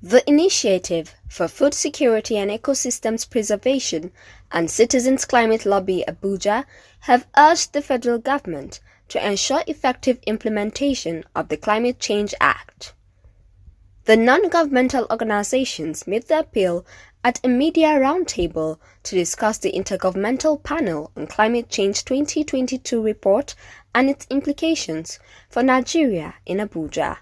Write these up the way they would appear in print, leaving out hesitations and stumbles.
The Initiative for Food Security and Ecosystems Preservation and Citizens Climate Lobby Abuja have urged the federal government to ensure effective implementation of the Climate Change Act. The non-governmental organizations made the appeal at a media roundtable to discuss the Intergovernmental Panel on Climate Change 2022 report and its implications for Nigeria in Abuja.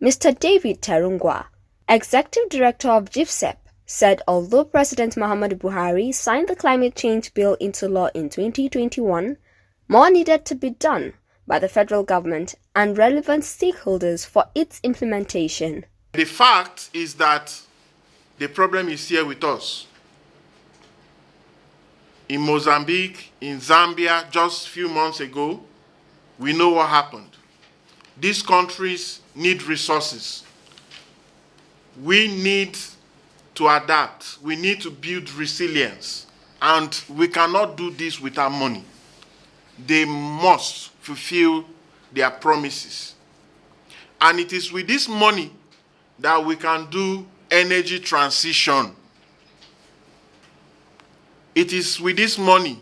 Mr. David Terungwa, Executive Director of GIFSEP, said although President Muhammadu Buhari signed the climate change bill into law in 2021, more needed to be done by the federal government and relevant stakeholders for its implementation. The fact is that the problem is here with us. In Mozambique, in Zambia, just a few months ago, we know what happened. These countries need resources. We need to adapt. We need to build resilience. And we cannot do this without money. They must fulfill their promises. And it is with this money that we can do energy transition. It is with this money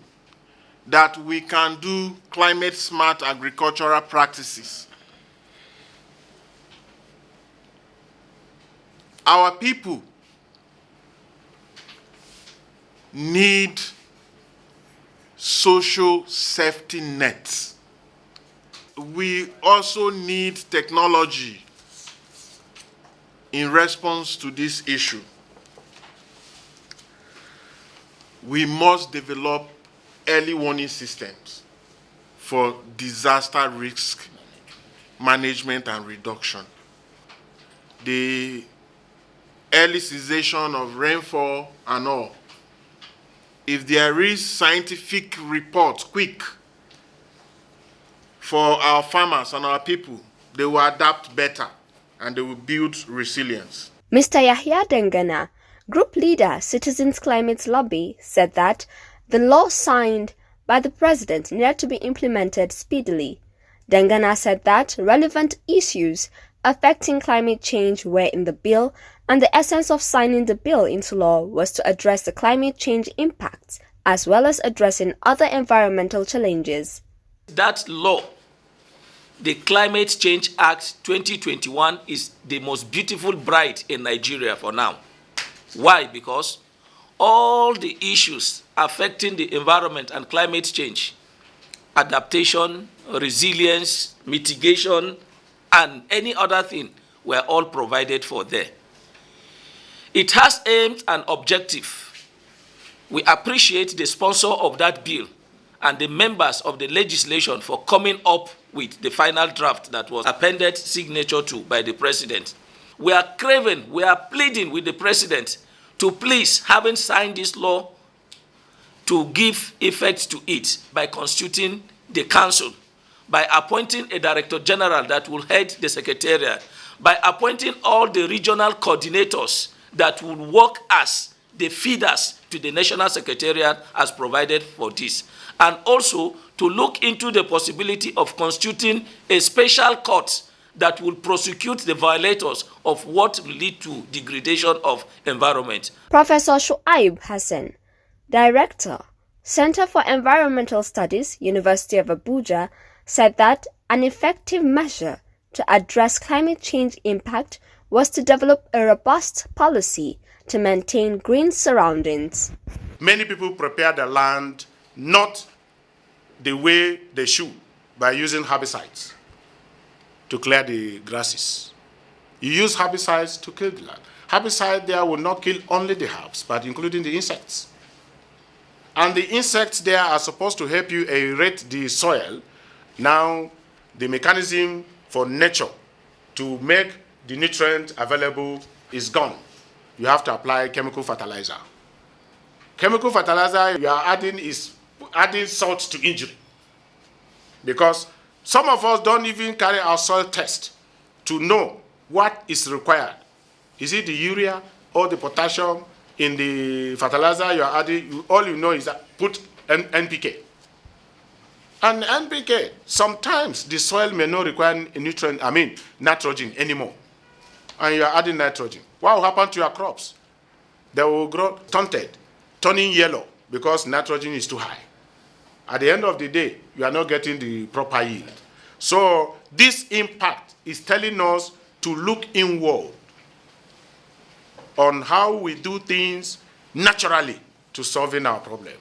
that we can do climate-smart agricultural practices. Our people need social safety nets. We also need technology in response to this issue. We must develop early warning systems for disaster risk management and reduction. The early cessation of rainfall and all. If there is scientific report quick for our farmers and our people, they will adapt better and they will build resilience. Mr. Yahya Dengana, Group Leader, Citizens Climate Lobby, said that the law signed by the President needed to be implemented speedily. Dengana said that relevant issues affecting climate change were in the bill, and the essence of signing the bill into law was to address the climate change impacts as well as addressing other environmental challenges. That law, the Climate Change Act 2021, is the most beautiful bride in Nigeria for now. Why? Because all the issues affecting the environment and climate change, adaptation, resilience, mitigation, and any other thing were all provided for there. It has aims and objective. We appreciate the sponsor of that bill and the members of the legislation for coming up with the final draft that was appended signature to by the President. We are craving, we are pleading with the President to please, having signed this law, to give effect to it by constituting the council, by appointing a Director General that will head the Secretariat, by appointing all the regional coordinators that will work as the feeders to the National Secretariat as provided for this. And also to look into the possibility of constituting a special court that will prosecute the violators of what will lead to degradation of environment. Professor Shuaib Hassan, Director, Center for Environmental Studies, University of Abuja, said that an effective measure to address climate change impact was to develop a robust policy to maintain green surroundings. Many people prepare the land not the way they should by using herbicides to clear the grasses. You use herbicides to kill the land. Herbicide there will not kill only the herbs, but including the insects. And the insects there are supposed to help you aerate the soil. Now, the mechanism for nature to make the nutrient available is gone. You have to apply chemical fertilizer. Chemical fertilizer you are adding is adding salt to injury. Because some of us don't even carry our soil test to know what is required. Is it the urea or the potassium in the fertilizer you are adding? All you know is that put NPK. And NPK, sometimes the soil may not require a nutrient, nitrogen anymore. and you are adding nitrogen. What will happen to your crops? They will grow stunted, turning yellow because nitrogen is too high. At the end of the day, you are not getting the proper yield. So this impact is telling us to look inward on how we do things naturally to solving our problem.